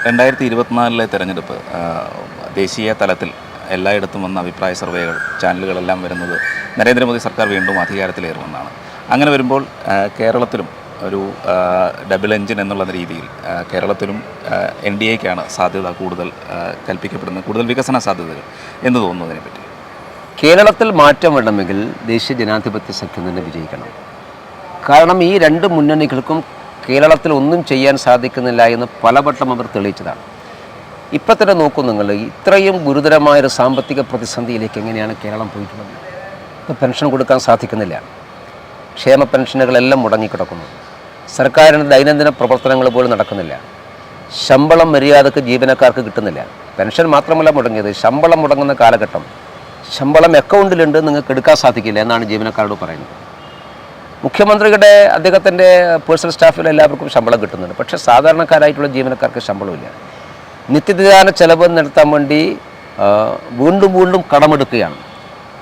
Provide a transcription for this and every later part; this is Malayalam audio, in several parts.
2024 തെരഞ്ഞെടുപ്പ് ദേശീയ തലത്തിൽ എല്ലായിടത്തും വന്ന അഭിപ്രായ സർവേകൾ ചാനലുകളെല്ലാം വരുന്നത് നരേന്ദ്രമോദി സർക്കാർ വീണ്ടും അധികാരത്തിലേറുമെന്നാണ്. അങ്ങനെ വരുമ്പോൾ കേരളത്തിലും ഒരു ഡബിൾ എൻജിൻ എന്നുള്ള രീതിയിൽ കേരളത്തിലും NDAയ്ക്കാണ് സാധ്യത കൂടുതൽ കൽപ്പിക്കപ്പെടുന്നത്, കൂടുതൽ വികസന സാധ്യതകൾ എന്ന് തോന്നുന്നതിനെപ്പറ്റി. കേരളത്തിൽ മാറ്റം വേണമെങ്കിൽ ദേശീയ ജനാധിപത്യ സഖ്യം തന്നെ വിജയിക്കണം. കാരണം ഈ രണ്ട് മുന്നണികൾക്കും കേരളത്തിൽ ഒന്നും ചെയ്യാൻ സാധിക്കുന്നില്ല എന്ന് പലവട്ടം അവർ തെളിയിച്ചതാണ്. ഇപ്പം തന്നെ നോക്കൂ, നിങ്ങൾ ഇത്രയും ഗുരുതരമായൊരു സാമ്പത്തിക പ്രതിസന്ധിയിലേക്ക് എങ്ങനെയാണ് കേരളം പോയിട്ടുള്ളത്. ഇപ്പോൾ പെൻഷൻ കൊടുക്കാൻ സാധിക്കുന്നില്ല, ക്ഷേമ പെൻഷനുകളെല്ലാം മുടങ്ങിക്കിടക്കുന്നു, സർക്കാരിൻ്റെ ദൈനംദിന പ്രവർത്തനങ്ങൾ പോലും നടക്കുന്നില്ല, ശമ്പളം മര്യാദക്ക് ജീവനക്കാർക്ക് കിട്ടുന്നില്ല. പെൻഷൻ മാത്രമല്ല മുടങ്ങിയത്, ശമ്പളം മുടങ്ങുന്ന കാലഘട്ടം. ശമ്പളം അക്കൗണ്ടിലുണ്ട്, നിങ്ങൾക്ക് എടുക്കാൻ സാധിക്കില്ല എന്നാണ് ജീവനക്കാരോട് പറയുന്നത്. മുഖ്യമന്ത്രിയുടെ അദ്ദേഹത്തിൻ്റെ പേഴ്സണൽ സ്റ്റാഫിൽ എല്ലാവർക്കും ശമ്പളം കിട്ടുന്നുണ്ട്, പക്ഷേ സാധാരണക്കാരായിട്ടുള്ള ജീവനക്കാർക്ക് ശമ്പളമില്ല. നിത്യദിന ചെലവ് നടത്താൻ വേണ്ടി വീണ്ടും കടമെടുക്കുകയാണ്.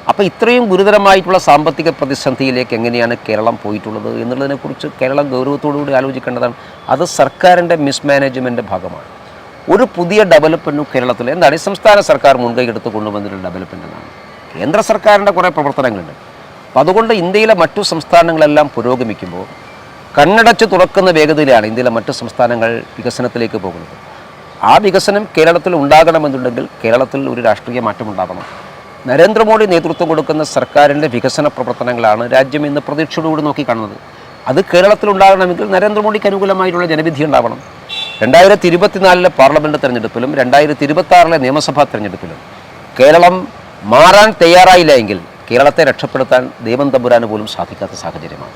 അപ്പോൾ ഇത്രയും ഗുരുതരമായിട്ടുള്ള സാമ്പത്തിക പ്രതിസന്ധിയിലേക്ക് എങ്ങനെയാണ് കേരളം പോയിട്ടുള്ളത് എന്നുള്ളതിനെക്കുറിച്ച് കേരളം ഗൗരവത്തോടുകൂടി ആലോചിക്കേണ്ടതാണ്. അത് സർക്കാരിൻ്റെ മിസ്മാനേജ്മെൻറ്റിൻ്റെ ഭാഗമാണ്. ഒരു പുതിയ ഡെവലപ്മെൻറ്റും കേരളത്തിൽ എന്താണ് ഈ സംസ്ഥാന സർക്കാർ മുൻകൈ എടുത്ത് കൊണ്ടുവന്നിട്ടുള്ള ഡെവലപ്മെൻ്റ് എന്നാണ്. കേന്ദ്ര സർക്കാരിൻ്റെ കുറേ പ്രവർത്തനങ്ങളുണ്ട്. അപ്പോൾ അതുകൊണ്ട് ഇന്ത്യയിലെ മറ്റു സംസ്ഥാനങ്ങളെല്ലാം പുരോഗമിക്കുമ്പോൾ കണ്ണടച്ച് തുറക്കുന്ന വേഗതയിലാണ് ഇന്ത്യയിലെ മറ്റു സംസ്ഥാനങ്ങൾ വികസനത്തിലേക്ക് പോകുന്നത്. ആ വികസനം കേരളത്തിൽ ഉണ്ടാകണമെന്നുണ്ടെങ്കിൽ കേരളത്തിൽ ഒരു രാഷ്ട്രീയ മാറ്റം ഉണ്ടാകണം. നരേന്ദ്രമോദി നേതൃത്വം കൊടുക്കുന്ന സർക്കാരിൻ്റെ വികസന പ്രവർത്തനങ്ങളാണ് രാജ്യം ഇന്ന് പ്രതീക്ഷയോടുകൂടി നോക്കിക്കാണുന്നത്. അത് കേരളത്തിൽ ഉണ്ടാകണമെങ്കിൽ നരേന്ദ്രമോദിക്ക് അനുകൂലമായിട്ടുള്ള ജനവിധി ഉണ്ടാവണം. 2024 പാർലമെൻറ്റ് തെരഞ്ഞെടുപ്പിലും 2026 നിയമസഭാ തെരഞ്ഞെടുപ്പിലും കേരളം മാറാൻ തയ്യാറായില്ല എങ്കിൽ കേരളത്തെ രക്ഷപ്പെടുത്താൻ ദൈവം തമ്പുരാന് പോലും സാധിക്കാത്ത സാഹചര്യമാണ്.